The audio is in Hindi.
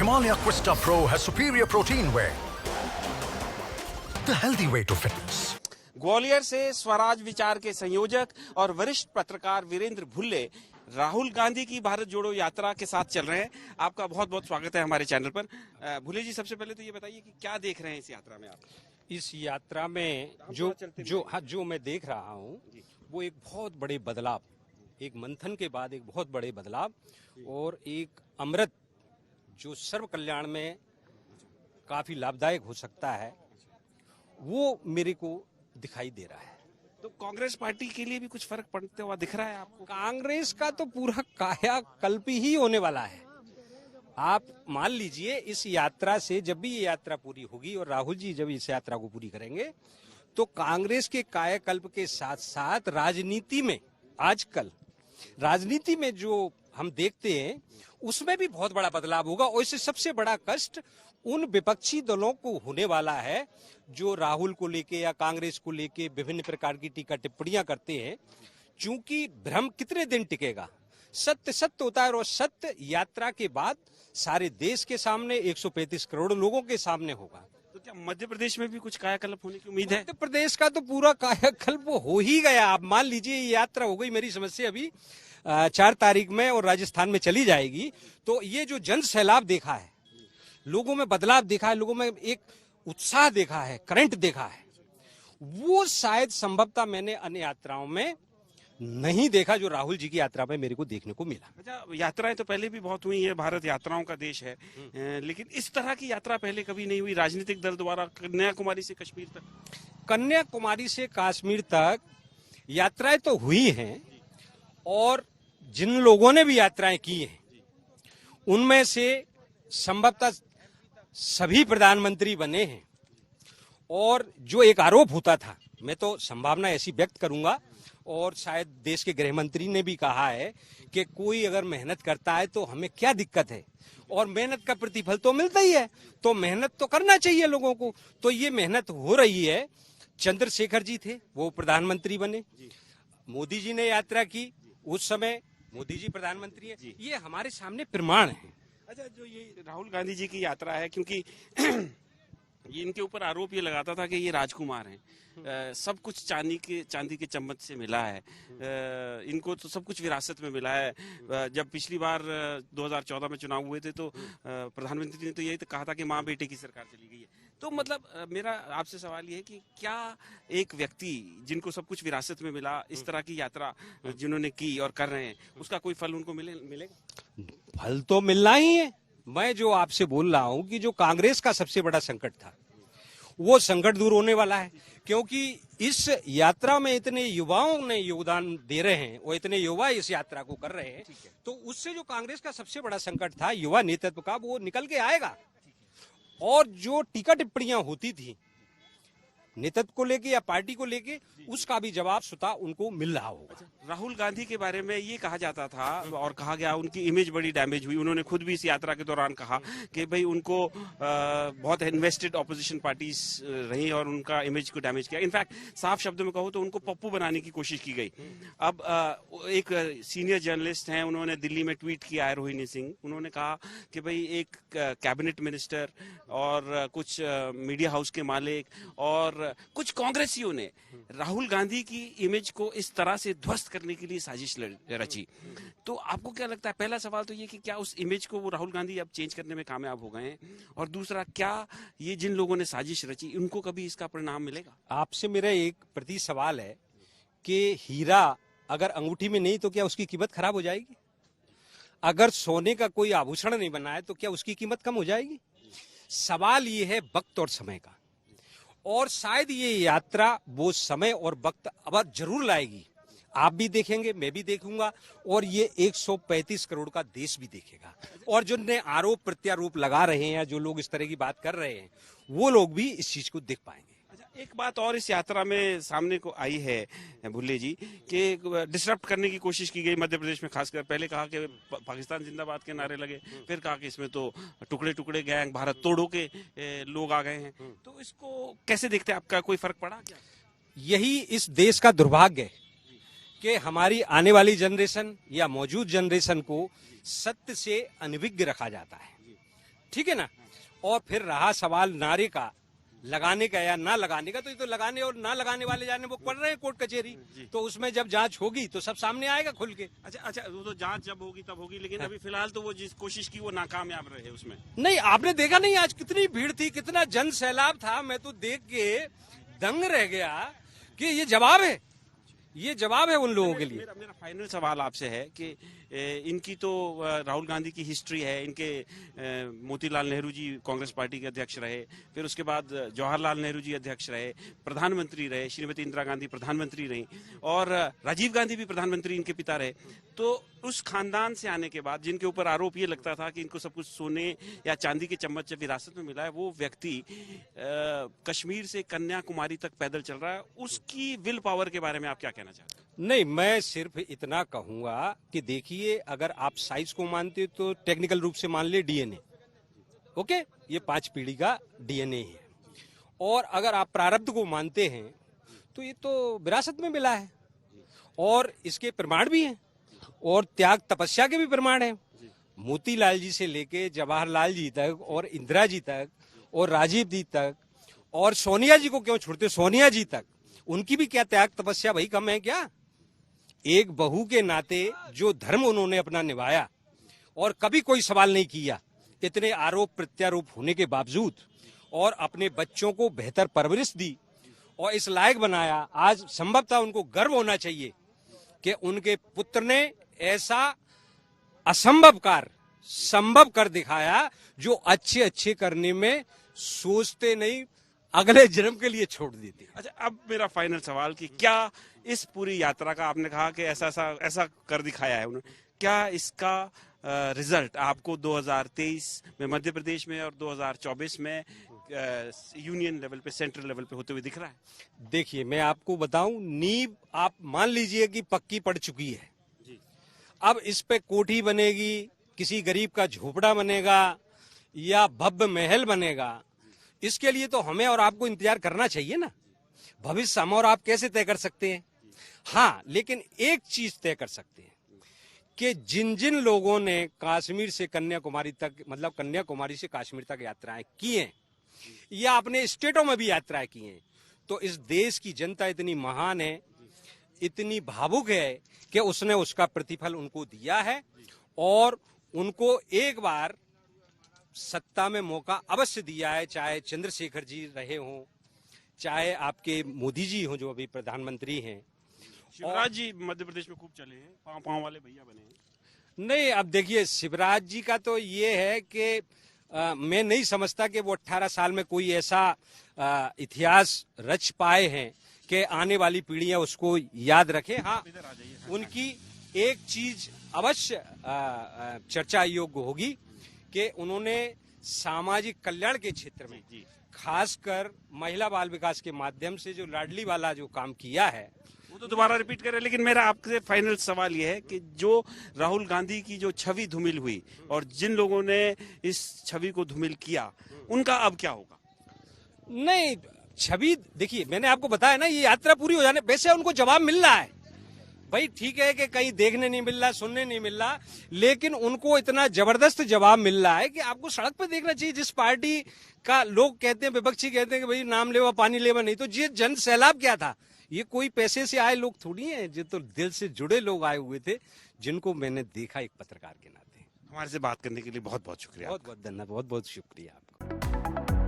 Himalaya Quista Pro has superior protein whey. The healthy way to fitness. Gwalior से स्वराज विचार के संयोजक और वरिष्ठ पत्रकार वीरेंद्र भुल्ले राहुल गांधी की भारत जोड़ो यात्रा के साथ चल रहे हैं। आपका बहुत बहुत स्वागत है हमारे चैनल पर। भुल्ले जी, सबसे पहले तो ये बताइए कि क्या देख रहे हैं इस यात्रा में आप? इस यात्रा में जो मैं देख रहा हूँ वो एक बहुत बड़े बदलाव, एक मंथन के बाद एक बहुत बड़े बदलाव और एक अमृत जो सर्व कल्याण में काफी लाभदायक हो सकता है, वो मेरे को दिखाई दे रहा है। तो कांग्रेस पार्टी के लिए भी कुछ फर्क पड़ते हुआ दिख रहा है आपको? कांग्रेस का तो पूरा कायाकल्प ही होने वाला है। आप मान लीजिए, इस यात्रा से जब भी ये यात्रा पूरी होगी और राहुल जी जब इस यात्रा को पूरी करेंगे तो कांग्रेस के कायाकल्प के साथ साथ राजनीति में, आजकल राजनीति में जो हम देखते हैं उसमें भी बहुत बड़ा बदलाव होगा। और इससे सबसे बड़ा कष्ट उन विपक्षी दलों को होने वाला है जो राहुल को लेके या कांग्रेस को लेके विभिन्न प्रकार की टीका टिप्पणियां करते हैं। क्योंकि भ्रम कितने दिन टिकेगा? सत्य सत्य होता है और सत्य यात्रा के बाद सारे देश के सामने 135 करोड़ लोगों के सामने होगा। तो क्या मध्य प्रदेश में भी कुछ कायाकल्प होने की उम्मीद है? मध्य प्रदेश का तो पूरा कायाकल्प हो ही गया। आप मान लीजिए, ये यात्रा हो गई, मेरी समझ से अभी 4 तारीख में और राजस्थान में चली जाएगी। तो ये जो जन सैलाब देखा है, लोगों में बदलाव देखा है, लोगों में एक उत्साह देखा है, करंट देखा है, वो शायद संभवतः मैंने अन्य यात्राओं में नहीं देखा जो राहुल जी की यात्रा में मेरे को देखने को मिला। अच्छा, यात्राएं तो पहले भी बहुत हुई है, भारत यात्राओं का देश है, लेकिन इस तरह की यात्रा पहले कभी नहीं हुई राजनीतिक दल द्वारा कन्याकुमारी से कश्मीर तक। कन्याकुमारी से कश्मीर तक यात्राएं तो हुई हैं और जिन लोगों ने भी यात्राएं की हैं उनमें से संभवतः सभी प्रधानमंत्री बने हैं। और जो एक आरोप होता था, मैं तो संभावना ऐसी व्यक्त करूंगा और शायद देश के गृह मंत्री ने भी कहा है कि कोई अगर मेहनत करता है तो हमें क्या दिक्कत है, और मेहनत का प्रतिफल तो मिलता ही है, तो मेहनत तो करना चाहिए लोगों को। तो ये मेहनत हो रही है। चंद्रशेखर जी थे, वो प्रधानमंत्री बने, मोदी जी ने यात्रा की, उस समय मोदी जी प्रधानमंत्री है। ये हमारे सामने प्रमाण है। अच्छा, जो ये राहुल गांधी जी की यात्रा है, क्योंकि ये इनके ऊपर आरोप ये लगाता था कि ये राजकुमार हैं, सब कुछ चांदी के चम्मच से मिला है, इनको तो सब कुछ विरासत में मिला है। जब पिछली बार 2014 में चुनाव हुए थे तो प्रधानमंत्री ने तो यही तो कहा था कि माँ बेटे की सरकार चली गई है। तो मतलब मेरा आपसे सवाल ये है कि क्या एक व्यक्ति जिनको सब कुछ विरासत में मिला, इस तरह की यात्रा जिन्होंने की और कर रहे हैं, उसका कोई फल उनको मिलेगा? फल तो मिलना ही है। मैं जो आपसे बोल रहा हूं कि जो कांग्रेस का सबसे बड़ा संकट था, वो संकट दूर होने वाला है। क्योंकि इस यात्रा में इतने युवाओं ने योगदान दे रहे हैं और इतने युवा इस यात्रा को कर रहे हैं, तो उससे जो कांग्रेस का सबसे बड़ा संकट था युवा नेतृत्व का, वो निकल के आएगा। और जो टीका टिप्पणियां होती थी नेतृत्व को लेके या पार्टी को लेके, उसका भी जवाब स्वतः उनको मिल रहा होगा। राहुल गांधी के बारे में ये कहा जाता था और कहा गया उनकी इमेज बड़ी डैमेज हुई। उन्होंने खुद भी इस यात्रा के दौरान कहा कि भाई उनको बहुत इन्वेस्टेड ऑपोजिशन पार्टीज रही और उनका इमेज को डैमेज किया। इनफैक्ट साफ शब्दों में कहो तो उनको पप्पू बनाने की कोशिश की गई। अब एक सीनियर जर्नलिस्ट हैं, उन्होंने दिल्ली में ट्वीट किया है, रोहिणी सिंह, उन्होंने कहा कि भाई एक कैबिनेट मिनिस्टर और कुछ मीडिया हाउस के मालिक और कुछ कांग्रेसियों ने राहुल गांधी की इमेज को इस तरह से ध्वस्त करने के लिए साजिश रची। तो आपको क्या लगता है? पहला सवाल तो ये कि क्या उस इमेज को वो राहुल गांधी अब चेंज करने में कामयाब हो गए हैं, और दूसरा, क्या ये जिन लोगों ने साजिश रची उनको कभी इसका परिणाम मिलेगा? आपसे मेरा एक प्रति सवाल है कि हीरा अगर अंगूठी में नहीं तो क्या उसकी कीमत खराब हो जाएगी? अगर सोने का कोई आभूषण नहीं बना है तो क्या उसकी कीमत कम हो जाएगी? सवाल ये है वक्त और समय का, और शायद ये यात्रा वो समय और वक्त अब जरूर लाएगी। आप भी देखेंगे, मैं भी देखूंगा, और ये 135 करोड़ का देश भी देखेगा। और जो ने आरोप प्रत्यारोप लगा रहे हैं, जो लोग इस तरह की बात कर रहे हैं, वो लोग भी इस चीज को देख पाएंगे। एक बात और इस यात्रा में सामने को आई है भुल्ले जी, कि डिसरप्ट करने की कोशिश की गई मध्य प्रदेश में। खासकर पहले कहा कि पाकिस्तान जिंदाबाद के नारे लगे, फिर कहा कि इसमें तो टुकड़े टुकड़े गैंग, भारत तोड़ो के लोग आ गए हैं। तो इसको कैसे देखते हैं? आपका कोई फर्क पड़ा क्या? यही इस देश का दुर्भाग्य है कि हमारी आने वाली जनरेशन या मौजूद जनरेशन को सत्य से अनभिज्ञ रखा जाता है। ठीक है ना। और फिर रहा सवाल नारे का, लगाने का या ना लगाने का, तो ये तो लगाने और ना लगाने वाले जाने वो पढ़ रहे हैं कोर्ट कचहरी, तो उसमें जब जांच होगी तो सब सामने आएगा खुल के। अच्छा, वो तो जांच जब होगी तब होगी, लेकिन अभी फिलहाल तो वो जिस कोशिश की वो नाकामयाब रहे उसमें। नहीं, आपने देखा नहीं आज कितनी भीड़ थी, कितना जन सैलाब था। मैं तो देख के दंग रह गया कि ये जवाब है, ये जवाब है उन लोगों के लिए। मेरा फाइनल सवाल आपसे है कि इनकी तो राहुल गांधी की हिस्ट्री है, इनके मोतीलाल नेहरू जी कांग्रेस पार्टी के अध्यक्ष रहे, फिर उसके बाद जवाहरलाल नेहरू जी अध्यक्ष रहे, प्रधानमंत्री रहे, श्रीमती इंदिरा गांधी प्रधानमंत्री रही, और राजीव गांधी भी प्रधानमंत्री इनके पिता रहे। तो उस खानदान से आने के बाद जिनके ऊपर आरोप ये लगता था कि इनको सब कुछ सोने या चांदी के चम्मच जब विरासत में मिला है, वो व्यक्ति कश्मीर से कन्याकुमारी तक पैदल चल रहा है, उसकी विल पावर के बारे में आप क्या कहना चाहते हैं? नहीं, मैं सिर्फ इतना कहूंगा कि देखिए, अगर आप साइज को मानते तो टेक्निकल रूप से मान ले डीएनए, ओके, ये 5 पीढ़ी का डीएनए है। और अगर आप प्रारब्ध को मानते हैं तो ये तो विरासत में मिला है, और इसके प्रमाण भी हैं, और त्याग तपस्या के भी प्रमाण हैं। मोतीलाल जी से लेके जवाहरलाल जी तक, और इंदिरा जी तक, और राजीव जी तक, और सोनिया जी को क्यों छोड़ते, सोनिया जी तक, उनकी भी क्या त्याग तपस्या भाई कम है क्या? एक बहू के नाते जो धर्म उन्होंने अपना निभाया और कभी कोई सवाल नहीं किया, इतने आरोप प्रत्यारोप होने के बावजूद, और अपने बच्चों को बेहतर परवरिश दी और इस लायक बनाया। आज संभवतः उनको गर्व होना चाहिए कि उनके पुत्र ने ऐसा असंभव कार्य संभव कर दिखाया, जो अच्छे अच्छे करने में सोचते नहीं, अगले जन्म के लिए छोड़ देते। अच्छा, अब मेरा फाइनल सवाल कि क्या इस पूरी यात्रा का, आपने कहा कि ऐसा कर दिखाया है उन्होंने, क्या इसका रिजल्ट आपको 2023 में मध्य प्रदेश में और 2024 में यूनियन लेवल पे, सेंट्रल लेवल पे होते हुए दिख रहा है? देखिए, मैं आपको बताऊं, नींव आप मान लीजिए कि पक्की पड़ चुकी है जी। अब इस पे कोठी बनेगी, किसी गरीब का झोपड़ा बनेगा या भव्य महल बनेगा, इसके लिए तो हमें और आपको इंतजार करना चाहिए ना। भविष्य हम और आप कैसे तय कर सकते हैं? हाँ, लेकिन एक चीज तय कर सकते हैं कि जिन जिन लोगों ने कश्मीर से कन्याकुमारी तक, मतलब कन्याकुमारी से कश्मीर तक यात्राएं की हैं, या अपने स्टेटों में भी यात्राएं की हैं, तो इस देश की जनता इतनी महान है, इतनी भावुक है कि उसने उसका प्रतिफल उनको दिया है, और उनको एक बार सत्ता में मौका अवश्य दिया है। चाहे चंद्रशेखर जी रहे हों, चाहे आपके मोदी जी हों जो अभी प्रधानमंत्री हैं, शिवराज जी मध्य प्रदेश में खूब चले हैं, पांव वाले भैया बने हैं। नहीं, अब देखिए, शिवराज जी का तो ये है कि मैं नहीं समझता कि वो 18 साल में कोई ऐसा इतिहास रच पाए हैं कि आने वाली पीढ़ियां उसको याद रखें। हाँ, उनकी एक चीज अवश्य चर्चा योग्य होगी कि उन्होंने सामाजिक कल्याण के क्षेत्र में, खासकर महिला बाल विकास के माध्यम से जो लाडली वाला जो काम किया है, वो तो दोबारा रिपीट करें। लेकिन मेरा आपसे फाइनल सवाल ये है कि जो राहुल गांधी की जो छवि धूमिल हुई और जिन लोगों ने इस छवि को धूमिल किया, उनका अब क्या होगा? नहीं, छवि देखिए, मैंने आपको बताया ना, ये यात्रा पूरी हो जाने, वैसे उनको जवाब मिल रहा है भाई। ठीक है कि कहीं देखने नहीं मिल रहा, सुनने नहीं मिल रहा, लेकिन उनको इतना जबरदस्त जवाब मिल रहा है कि आपको सड़क पे देखना चाहिए। जिस पार्टी का लोग कहते हैं, विपक्षी कहते हैं कि भाई नाम लेवा पानी लेवा नहीं, तो ये जन सैलाब क्या था? ये कोई पैसे से आए लोग थोड़ी हैं, ये तो दिल से जुड़े लोग आए हुए थे, जिनको मैंने देखा एक पत्रकार के नाते। हमारे से बात करने के लिए बहुत बहुत शुक्रिया। बहुत बहुत धन्यवाद, बहुत बहुत शुक्रिया आपका।